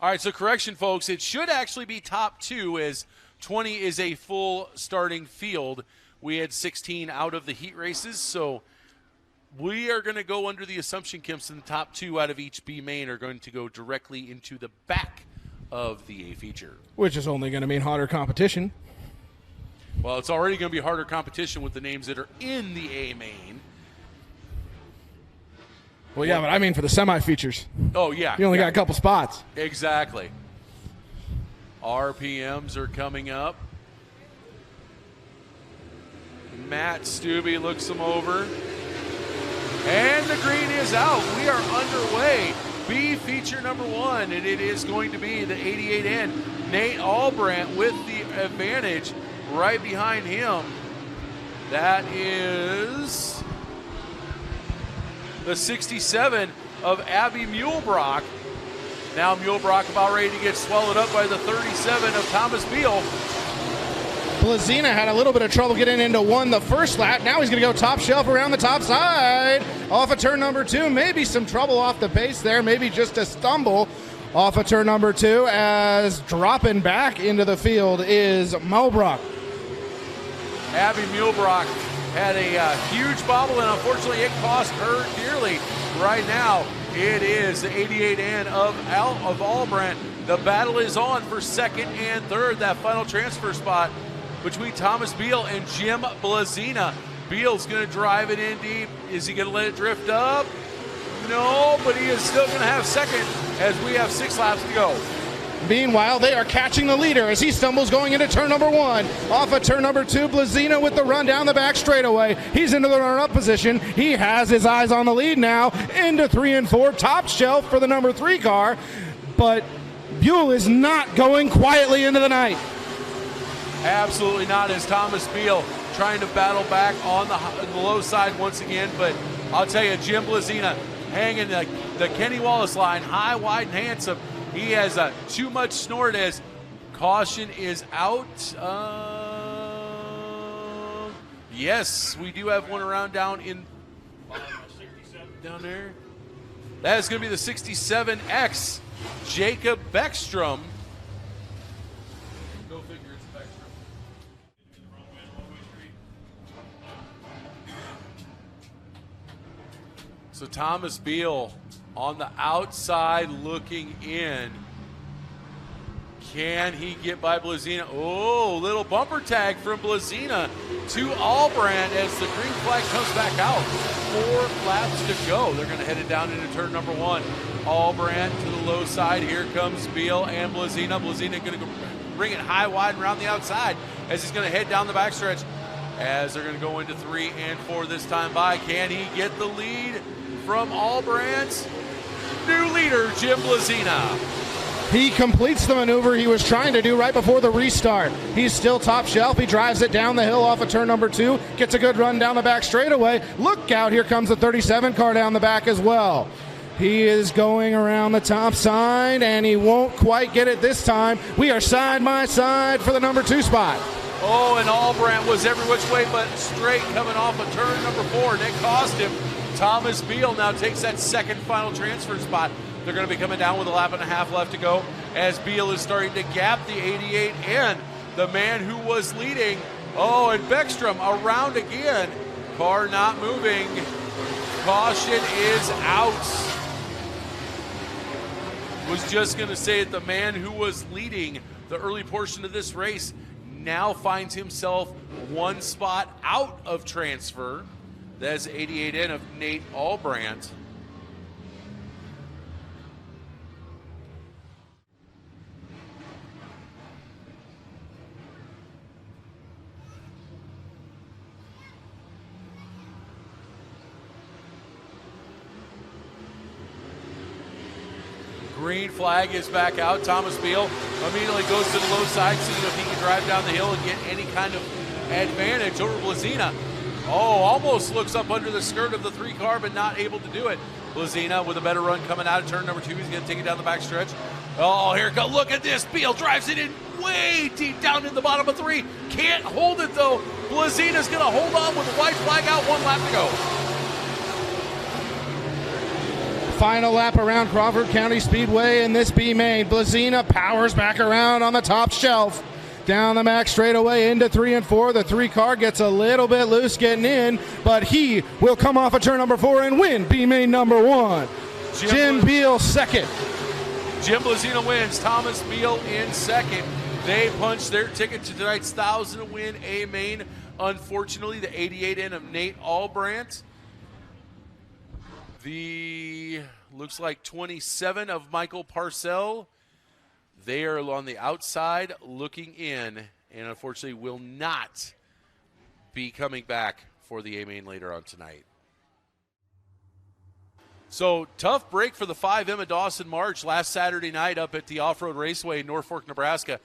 All right, so correction, folks. It should actually be top 2 as 20 is a full starting field. We had 16 out of the heat races, so we are going to go under the assumption, Kimson, the top 2 out of each B main are going to go directly into the back of the A feature. Which is only going to mean harder competition. Well, it's already going to be harder competition with the names that are in the A main. Well, yeah, but I mean for the semi-features. Oh, yeah. You only got a couple spots. Exactly. RPMs are coming up. Matt Stubbe looks them over. And the green is out. We are underway. B feature number 1, and it is going to be the 88N. Nate Albrandt with the advantage right behind him. That is the 67 of Abby Mulebrock. Now Mulebrock about ready to get swallowed up by the 37 of Thomas Beal. Blazina had a little bit of trouble getting into 1 the first lap. Now he's going to go top shelf around the top side. Off of turn number 2. Maybe some trouble off the pace there. Maybe just a stumble off of turn number 2 as dropping back into the field is Mulebrock. Abby Mulebrock had a huge bobble, and unfortunately it cost her dearly. Right now, it is the 88N of Albrandt. The battle is on for second and third, that final transfer spot between Thomas Beal and Jim Blazina. Beal's going to drive it in deep. Is he going to let it drift up? No, but he is still going to have second as we have 6 laps to go. Meanwhile, they are catching the leader as he stumbles going into turn number 1. Off of turn number 2, Blazina with the run down the back straightaway. He's into the run-up position. He has his eyes on the lead now. Into 3 and 4, top shelf for the number 3 car. But Buell is not going quietly into the night. Absolutely not, as Thomas Beal trying to battle back on the low side once again. But I'll tell you, Jim Blazina hanging the Kenny Wallace line, high, wide, and handsome. He has too much snort as caution is out. Yes, we do have one around down in down there. That is going to be the 67X, Jacob Beckstrom. Go figure, it's Beckstrom. So Thomas Beal on the outside looking in. Can he get by Blazina? Oh, little bumper tag from Blazina to Albrandt as the green flag comes back out. 4 laps to go. They're going to head it down into turn number 1. Albrandt to the low side. Here comes Beal and Blazina. Blazina going to bring it high, wide, and around the outside as he's going to head down the backstretch as they're going to go into 3 and 4 this time by. Can he get the lead from Albrandt? New leader, Jim Blazina. He completes the maneuver he was trying to do right before the restart. He's still top shelf. He drives it down the hill off of turn number 2. Gets a good run down the back straightaway. Look out, here comes the 37 car down the back as well. He is going around the top side, and he won't quite get it this time. We are side by side for the number 2 spot. Oh, and Albrandt was every which way but straight coming off of turn number 4, and it cost him. Thomas Beal now takes that second final transfer spot. They're going to be coming down with a lap and a half left to go as Beal is starting to gap the 88 and the man who was leading. Oh, and Beckstrom around again. Car not moving. Caution is out. Was just going to say that the man who was leading the early portion of this race now finds himself 1 spot out of transfer. That's 88N of Nate Albrandt. Green flag is back out. Thomas Beal immediately goes to the low side, seeing if he can drive down the hill and get any kind of advantage over Blazina. Oh, almost looks up under the skirt of the 3 car, but not able to do it. Blazina with a better run coming out of turn number 2. He's going to take it down the back stretch. Oh, here it goes. Look at this. Beal drives it in way deep down in the bottom of 3. Can't hold it, though. Blazina's going to hold on with the white flag out. 1 lap to go. Final lap around Crawford County Speedway in this B main. Blazina powers back around on the top shelf. Down the back straightaway into 3 and 4. The 3 car gets a little bit loose getting in, but he will come off of turn number 4 and win B main number 1. Jim Beal second. Jim Blazina wins. Thomas Beal in second. They punch their ticket to tonight's 1,000 win A main. Unfortunately, the 88 in of Nate Albrandt. The looks like 27 of Michael Parcell. They are on the outside looking in, and unfortunately will not be coming back for the A-Main later on tonight. So, tough break for the 5 Emma Dawson March last Saturday night up at the Off-Road Raceway in Norfolk, Nebraska.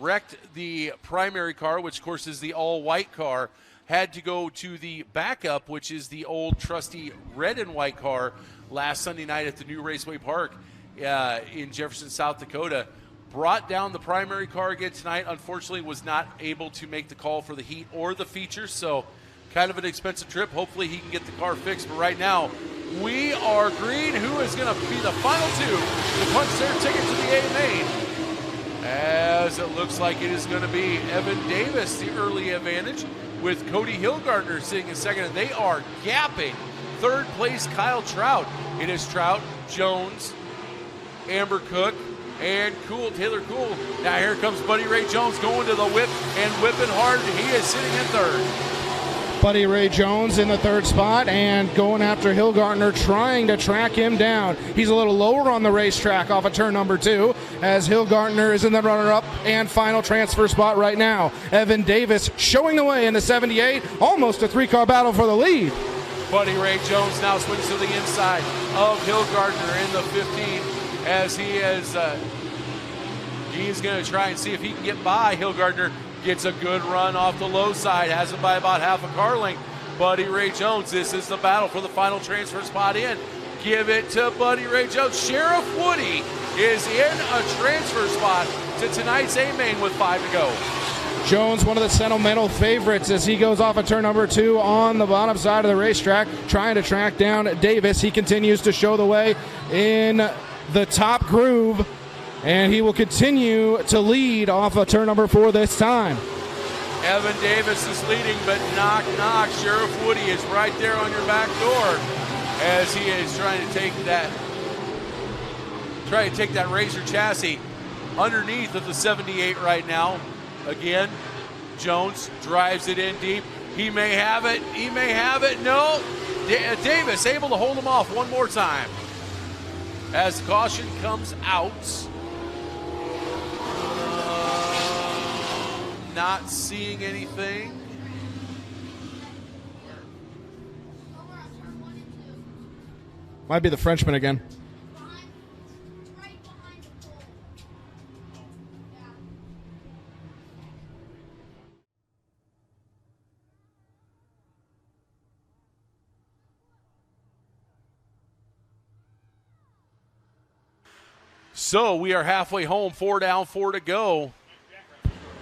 Wrecked the primary car, which, of course, is the all-white car. Had to go to the backup, which is the old trusty red and white car, last Sunday night at the new Raceway Park in Jefferson, South Dakota. Brought down the primary car again tonight. Unfortunately, was not able to make the call for the heat or the features, so kind of an expensive trip. Hopefully he can get the car fixed, but right now we are green. Who is going to be the final 2 to punch their ticket to the A-Main? As it looks like it is going to be Evan Davis, the early advantage, with Cody Hillgardner sitting in second, and they are gapping third place Kyle Trout. It is Trout, Jones, Amber Cook, and Taylor Cool. Now here comes Buddy Ray Jones going to the whip and whipping hard. He is sitting in third. Buddy Ray Jones in the third spot and going after Hillgardner, trying to track him down. He's a little lower on the racetrack off of turn number 2 as Hillgardner is in the runner-up and final transfer spot right now. Evan Davis showing the way in the 78, almost a 3-car battle for the lead. Buddy Ray Jones now swings to the inside of Hillgardner in the 15 as he's going to try and see if he can get by. Hillgardner gets a good run off the low side, has it by about half a car length. Buddy Ray Jones, this is the battle for the final transfer spot in. Give it to Buddy Ray Jones. Sheriff Woody is in a transfer spot to tonight's A-Main with 5 to go. Jones, one of the sentimental favorites as he goes off of turn number 2 on the bottom side of the racetrack, trying to track down Davis. He continues to show the way in the top groove, and he will continue to lead off of turn number 4 this time. Evan Davis is leading, but knock, knock. Sheriff Woody is right there on your back door as he is trying to take that Razor chassis underneath of the 78 right now. Again, Jones drives it in deep. He may have it. He may have it. No. Davis able to hold him off one more time as caution comes out. Not seeing anything. Might be the Frenchman again. So we are halfway home, 4 down, 4 to go.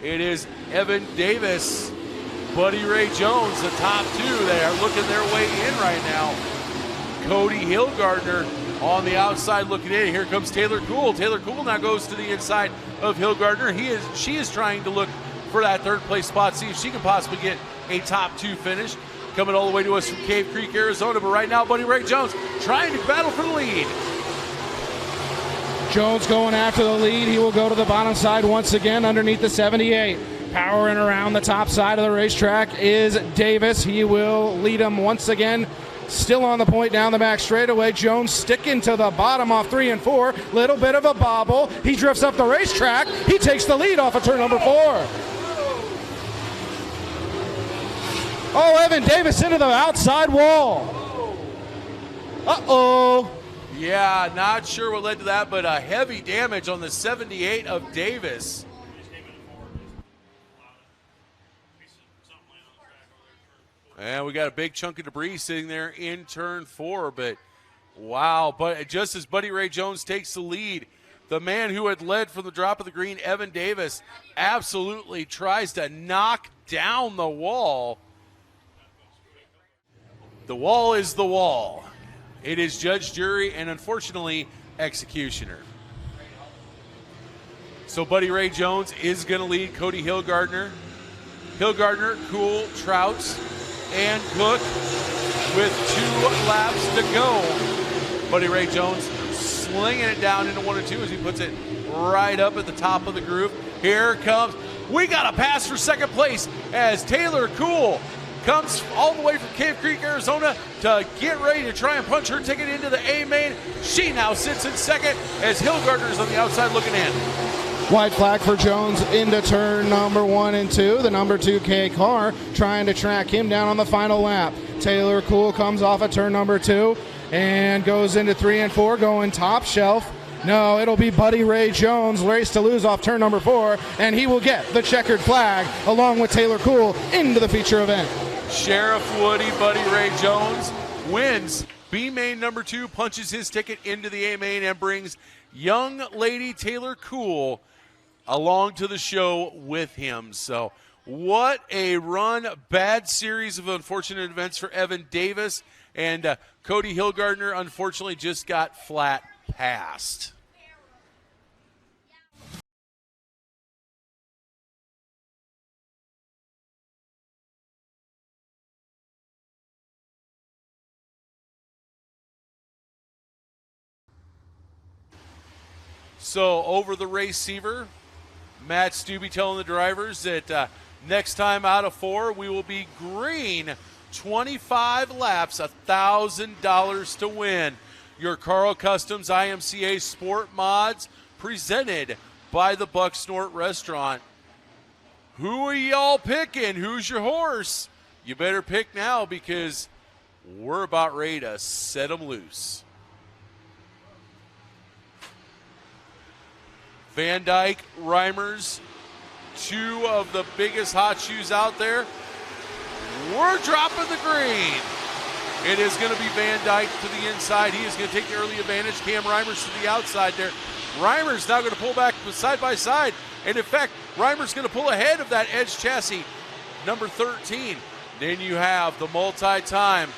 It is Evan Davis, Buddy Ray Jones, the top 2 that are looking their way in right now. Cody Hillgardner on the outside looking in. Here comes Taylor Cool. Taylor Cool now goes to the inside of Hillgardner. She is trying to look for that third place spot, see if she can possibly get a top 2 finish. Coming all the way to us from Cave Creek, Arizona, but right now Buddy Ray Jones trying to battle for the lead. Jones going after the lead. He will go to the bottom side once again underneath the 78. Powering around the top side of the racetrack is Davis. He will lead him once again. Still on the point down the back straightaway. Jones sticking to the bottom off 3 and 4. Little bit of a bobble. He drifts up the racetrack. He takes the lead off of turn number 4. Oh, Evan Davis into the outside wall. Uh-oh. Yeah, not sure what led to that, but a heavy damage on the 78 of Davis. And we got a big chunk of debris sitting there in turn 4, but wow. But just as Buddy Ray Jones takes the lead, the man who had led from the drop of the green, Evan Davis, absolutely tries to knock down the wall. The wall is the wall. It is judge, jury, and unfortunately, executioner. So Buddy Ray Jones is going to lead Cody Hillgardner. Hillgardner, Cool, Trouts, and Cook with 2 laps to go. Buddy Ray Jones slinging it down into 1 and 2 as he puts it right up at the top of the groove. Here comes, we got a pass for second place as Taylor Cool comes all the way from Cave Creek, Arizona to get ready to try and punch her ticket into the A main. She now sits in second as Hillgardner's on the outside looking in. White flag for Jones into turn number 1 and 2. The number 2K car trying to track him down on the final lap. Taylor Cool comes off of turn number 2 and goes into 3 and 4, going top shelf. No, it'll be Buddy Ray Jones, race to lose off turn number 4, and he will get the checkered flag along with Taylor Cool into the feature event. Sheriff Woody, Buddy Ray Jones wins B main number 2, punches his ticket into the A main, and brings young lady Taylor Cool along to the show with him. So what a run. Bad series of unfortunate events for Evan Davis, and Cody Hillgardner unfortunately just got flat passed. So over the receiver, Matt Stubbe telling the drivers that next time out of 4, we will be green. 25 laps, $1,000 to win. Your Carl Customs IMCA Sport Mods presented by the Buck Snort Restaurant. Who are y'all picking? Who's your horse? You better pick now because we're about ready to set them loose. Van Dyke, Reimers, 2 of the biggest hot shoes out there. We're dropping the green. It is going to be Van Dyke to the inside. He is going to take the early advantage. Cam Reimers to the outside there. Reimers now going to pull back side by side. And in fact, Reimers going to pull ahead of that Edge chassis, number 13. Then you have the multi-time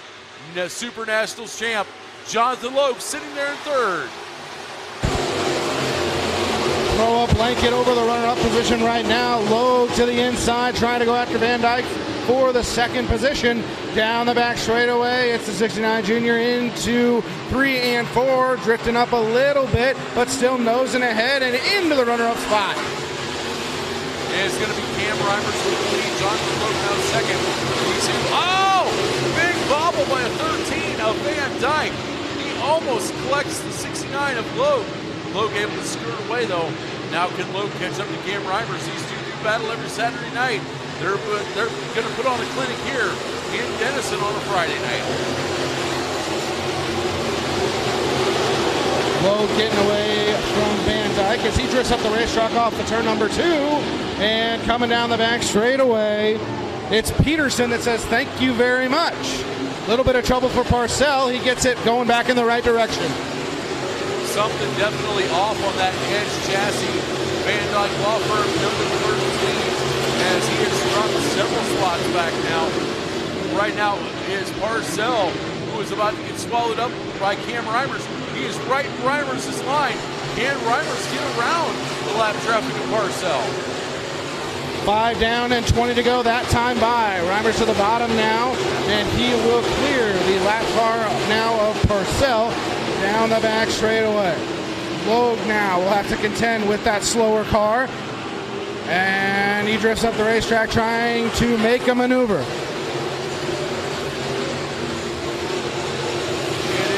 Super Nationals champ, Jonathan Logue, sitting there in 3rd. Throw up blanket over the runner-up position right now. Logue to the inside, trying to go after Van Dyke for the 2nd position. Down the back straightaway, it's the 69 junior into 3 and 4, drifting up a little bit, but still nosing ahead and into the runner-up spot. It's going to be Cam Reimers with the lead. Jonathan Logue now 2nd. He's in, big bobble by a 13 of Van Dyke. He almost collects the 69 of Logue. Logue able to skirt away though. Now can Logue catch up to Cam Reimers? These 2 do battle every Saturday night. They're going to put on a clinic here in Denison on a Friday night. Logue getting away from Van Dyke as he drifts up the racetrack off the turn number 2, and coming down the back straightaway, it's Peterson that says thank you very much. A little bit of trouble for Parcell. He gets it going back in the right direction. Something definitely off on that Edge chassis. Van Dyke Law Firm, number 13, as he has dropped several spots back now. Right now is Parcell, who is about to get swallowed up by Cam Reimers. He is right in Reimers' line. Can Reimers get around the lap traffic of Parcell? 5 down and 20 to go that time by. Reimers to the bottom now, and he will clear the lap car now of Parcell down the back straightaway. Logue now will have to contend with that slower car, and he drifts up the racetrack trying to make a maneuver. It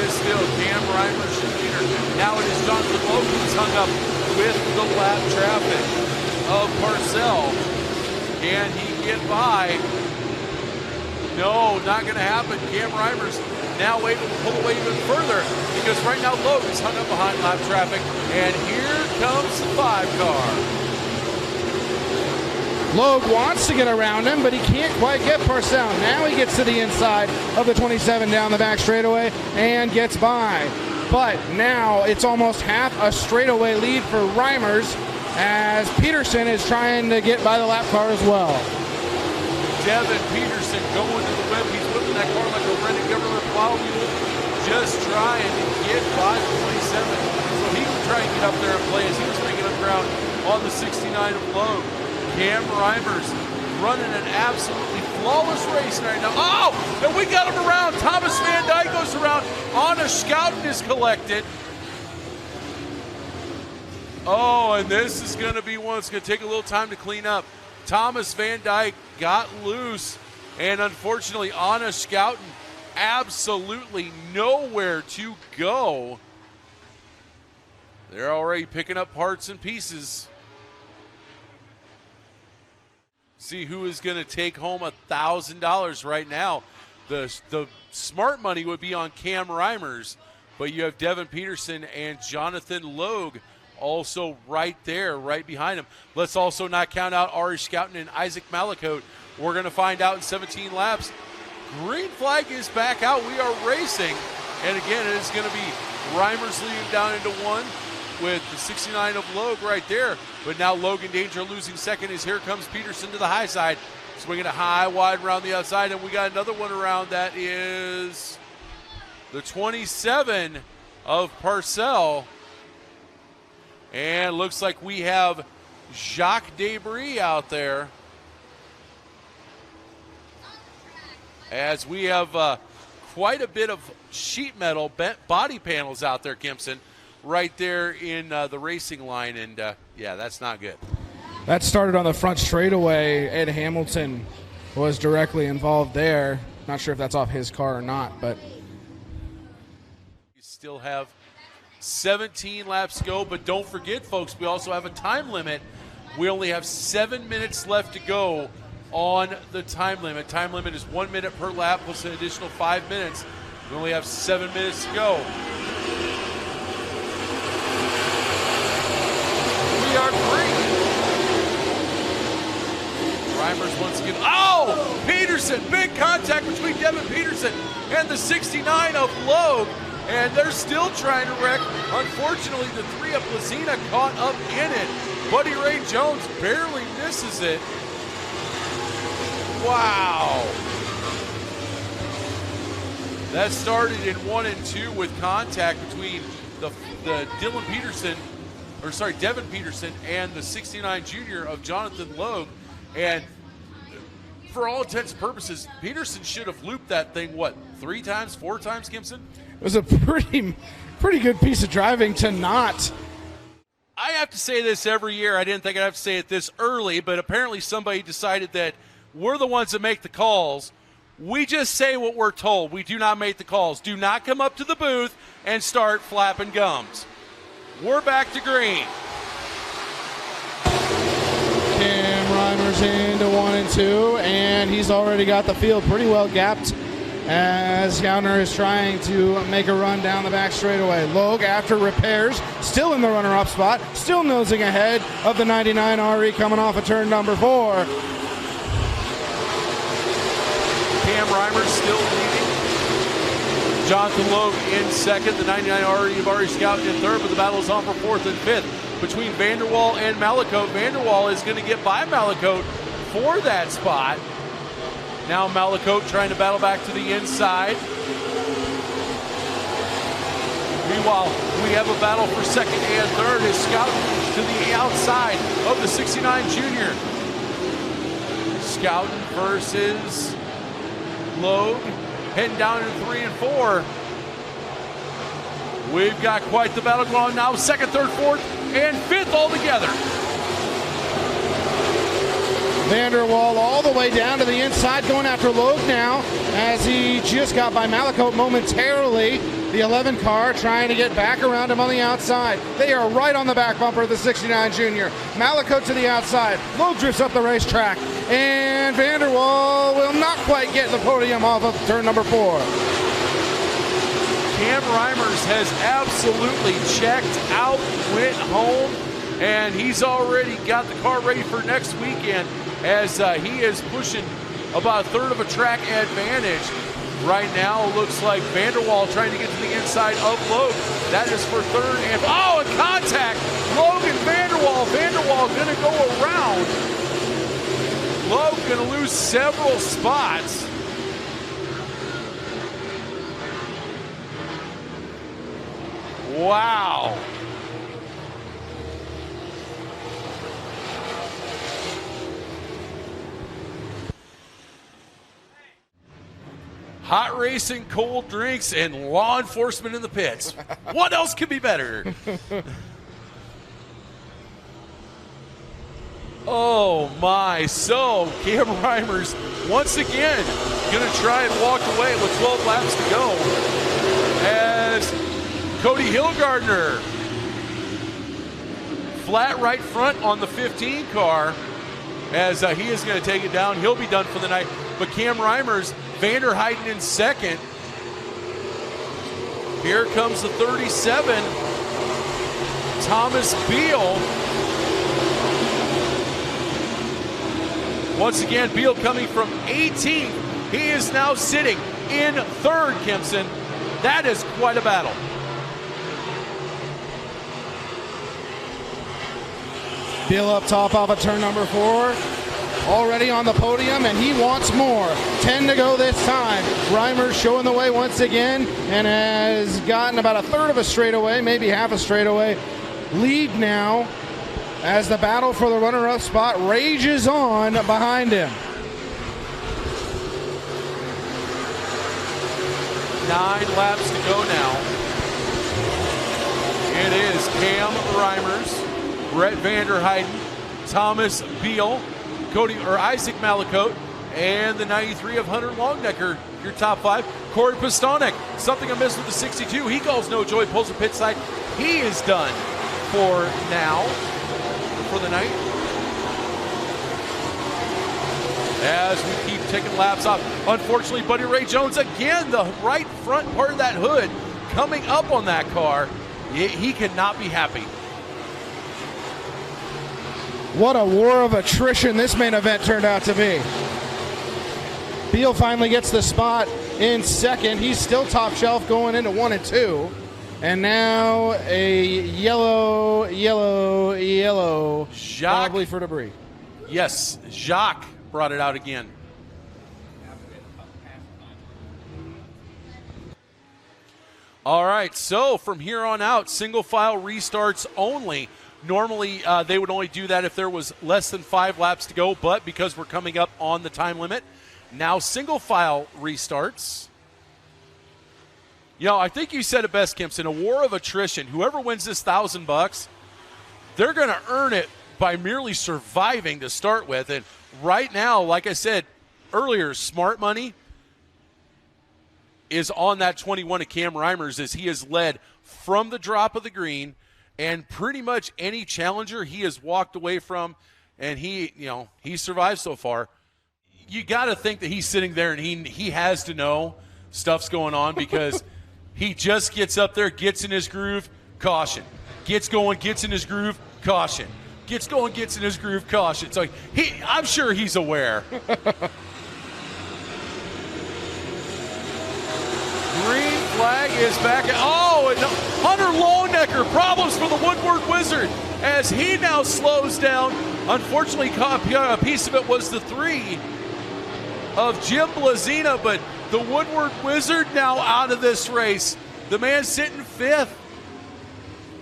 is still Cam Reimers leader. Now it is Jonathan Logue who's hung up with the lap traffic of Parcell. Can he get by? No, not going to happen. Cam Reimers now able to pull away even further because right now Logue is hung up behind lap traffic, and here comes the 5 car. Logue wants to get around him, but he can't quite get Parcell. Now he gets to the inside of the 27 down the back straightaway and gets by. But now it's almost half a straightaway lead for Reimers as Peterson is trying to get by the lap car as well. Devin Peterson going to the whip. He's whipping that car like a rented government plow mule, just trying to get by 27 so he can try and get up there and play as he was making up ground on the 69 of Logue. Cam Reimers running an absolutely flawless race right now. Oh, and we got him around. Thomas Van Dyke goes around. Anna Schouten is collected. Oh, and this is going to be one that's going to take a little time to clean up. Thomas Van Dyke got loose, and unfortunately, Anna Schouten absolutely nowhere to go. They're already picking up parts and pieces. See who is going to take home $1,000 right now. The smart money would be on Cam Reimers, but you have Devin Peterson and Jonathan Logue also right there, right behind him. Let's also not count out Ari Schouten and Isaac Malakote. We're going to find out in 17 laps. Green flag is back out. We are racing. And again, it is going to be Reimers leading down into one with the 69 of Logue right there. But now Logue in danger of losing second as here comes Peterson to the high side. Swinging a high, wide around the outside. And we got another one around. That is the 27 of Parcell. And looks like we have Jacques Debris out there. As we have quite a bit of sheet metal body panels out there, Kimpson, right there in the racing line. And, yeah, that's not good. That started on the front straightaway. Ed Hamilton was directly involved there. Not sure if that's off his car or not, but. You still have 17 laps to go, but don't forget, folks, we also have a time limit. We only have 7 minutes left to go on the time limit. Time limit is 1 minute per lap plus an additional 5 minutes. We only have 7 minutes to go. We are green. Reimers once again. Oh! Peterson! Big contact between Devin Peterson and the 69 of Logue. And they're still trying to wreck. Unfortunately, the 3 of Blazina caught up in it. Buddy Ray Jones barely misses it. Wow. That started in 1 and 2 with contact between the Devin Peterson and the 69 junior of Jonathan Logue. And for all intents and purposes, Peterson should have looped that thing, 3 times, 4 times, Kimpson? It was a pretty good piece of driving to not. I have to say this every year. I didn't think I'd have to say it this early, but apparently somebody decided that we're the ones that make the calls. We just say what we're told. We do not make the calls. Do not come up to the booth and start flapping gums. We're back to green. Cam Reimers into 1 and 2, and he's already got the field pretty well gapped as Gauner is trying to make a run down the back straightaway. Logue, after repairs, still in the runner-up spot, still nosing ahead of the 99 RE coming off of turn number 4. Cam Reimers still leading. Jonathan Logue in second. The 99 RE of Ari Schouten in third, but the battle is on for 4th and 5th between Vanderwall and Malakote. Vanderwall is going to get by Malakote for that spot. Now Malakote trying to battle back to the inside. Meanwhile, we have a battle for second and third as Schouten to the outside of the 69 junior. Schouten versus Logue, heading down into 3 and 4. We've got quite the battle going on now. Second, third, fourth, and fifth all together. Vanderwall all the way down to the inside, going after Logue now, as he just got by Malakote momentarily. The 11 car trying to get back around him on the outside. They are right on the back bumper of the 69 junior. Malakote to the outside. Logue drifts up the racetrack, and Vanderwall will not quite get the podium off of turn number 4. Cam Reimers has absolutely checked out, went home, and he's already got the car ready for next weekend as he is pushing about a third of a track advantage. Right now, it looks like Vanderwall trying to get to the inside of Logue. That is for third and contact. Logue and Vanderwall. Vanderwall going to go around. Logue going to lose several spots. Wow. Hot racing, cold drinks, and law enforcement in the pits. What else could be better? Oh my, so Cam Reimers once again gonna try and walk away with 12 laps to go as Cody Hillgardner flat right front on the 15 car as he is gonna take it down. He'll be done for the night, but Cam Reimers, Vanderheiden in second. Here comes the 37, Thomas Beal. Once again, Beal coming from 18th. He is now sitting in third, Kempson. That is quite a battle. Beal up top off of turn number 4. Already on the podium, and he wants more. 10 to go this time. Reimers showing the way once again and has gotten about a third of a straightaway, maybe half a straightaway lead now, as the battle for the runner-up spot rages on behind him. 9 laps to go now. It is Cam Reimers, Brett Vanderheiden, Thomas Beal, Isaac Malacote, and the 93 of Hunter Longnecker, your top 5. Corey Pistonik, something amiss with the 62. He calls no joy, pulls the pit side. He is done for now. For the night, as we keep taking laps off. Unfortunately, Buddy Ray Jones again, the right front part of that hood coming up on that car. He cannot be happy. What a war of attrition this main event turned out to be. Beal finally gets the spot in second. He's still top shelf going into 1 and 2. And now a yellow, Jacques, probably for debris. Yes, Jacques brought it out again. All right, so from here on out, single file restarts only. Normally, they would only do that if there was less than 5 laps to go, but because we're coming up on the time limit, now single file restarts. You know, I think you said it best, Kempson, a war of attrition. Whoever wins this $1,000, they're going to earn it by merely surviving to start with. And right now, like I said earlier, smart money is on that 21 of Cam Reimers as he has led from the drop of the green, and pretty much any challenger he has walked away from, and he survived so far. You got to think that he's sitting there and he has to know stuff's going on, because he just gets up there, gets in his groove, caution. Gets going, gets in his groove, caution. Gets going, gets in his groove, caution. So I'm sure he's aware. Green flag is back. Oh, and Hunter Longnecker, problems for the Woodward Wizard as he now slows down. Unfortunately, a piece of it was the 3 of Jim Blazina, but the Woodward Wizard now out of this race. The man sitting 5th.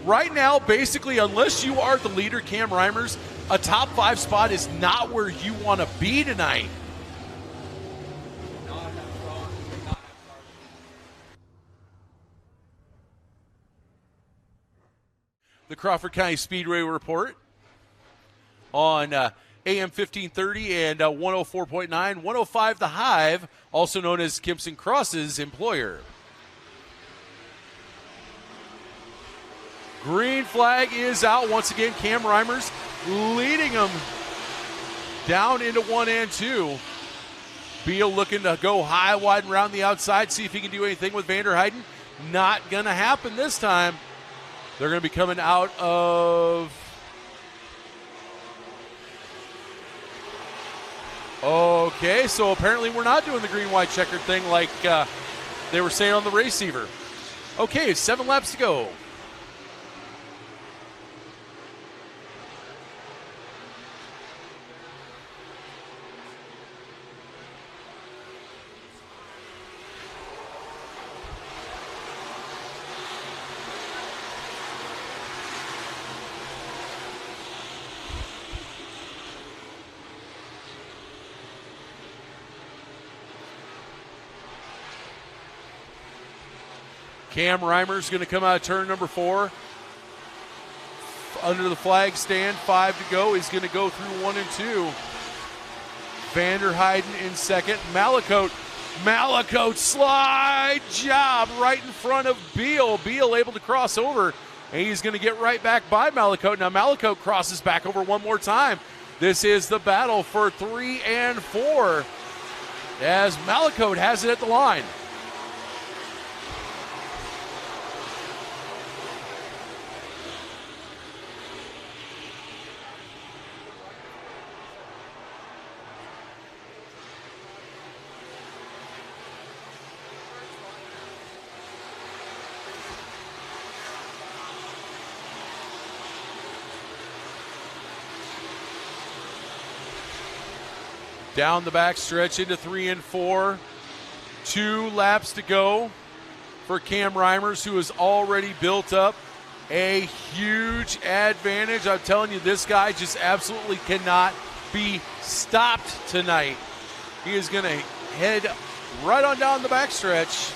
Right now, basically, unless you are the leader, Cam Reimers, a top 5 spot is not where you want to be tonight. The Crawford County Speedway report on AM 1530 and 104.9, 105 The Hive, also known as Kempson Cross's employer. Green flag is out once again. Cam Reimers leading them down into 1 and 2. Beal looking to go high, wide, and around the outside, see if he can do anything with Vanderheiden. Not going to happen this time. They're going to be coming out of... Okay, so apparently we're not doing the green-white checkered thing like they were saying on the receiver. Okay, 7 laps to go. Cam Reimer's going to come out of turn number 4. Under the flag stand, 5 to go. He's going to go through 1 and 2. Vanderheiden in second. Malacote slide job right in front of Beal. Beal able to cross over, and he's going to get right back by Malacote. Now Malacote crosses back over one more time. This is the battle for 3 and 4 as Malacote has it at the line. Down the back stretch into 3 and 4. 2 laps to go for Cam Reimers, who has already built up a huge advantage. I'm telling you, this guy just absolutely cannot be stopped tonight. He is going to head right on down the back stretch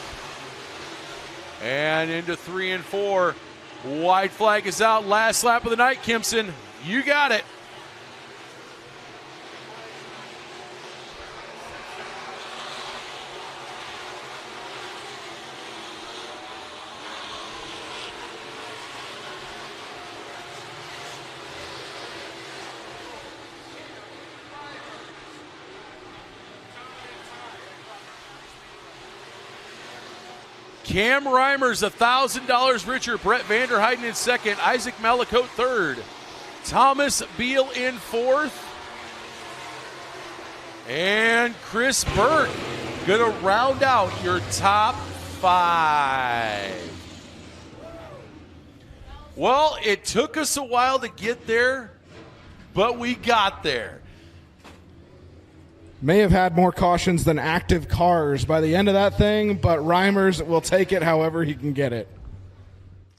and into 3 and 4. White flag is out. Last lap of the night, Kimpson. You got it. Cam Reimers $1,000 richer. Brett Vanderheiden in second. Isaac Malacote third. Thomas Beal in fourth. And Chris Burke going to round out your top 5. Well, it took us a while to get there, but we got there. May have had more cautions than active cars by the end of that thing, but Reimers will take it however he can get it.